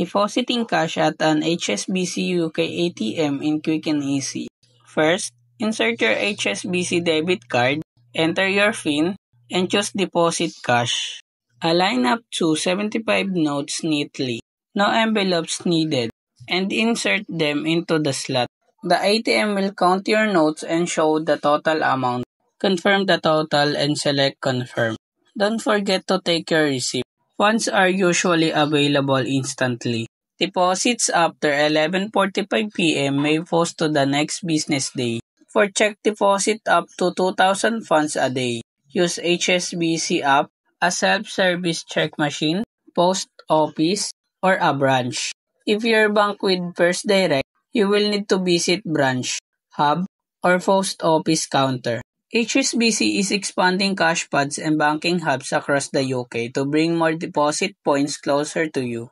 Depositing cash at an HSBC UK ATM in quick and easy. First, insert your HSBC debit card, enter your PIN, and choose Deposit Cash. Align up to 75 notes neatly. No envelopes needed. And insert them into the slot. The ATM will count your notes and show the total amount. Confirm the total and select Confirm. Don't forget to take your receipt. Funds are usually available instantly. Deposits after 11:45 p.m. may post to the next business day. For check deposit up to 2,000 funds a day, use HSBC app, a self-service check machine, post office, or a branch. If you're bank with First Direct, you will need to visit branch, hub, or post office counter. HSBC is expanding cash pods and banking hubs across the UK to bring more deposit points closer to you.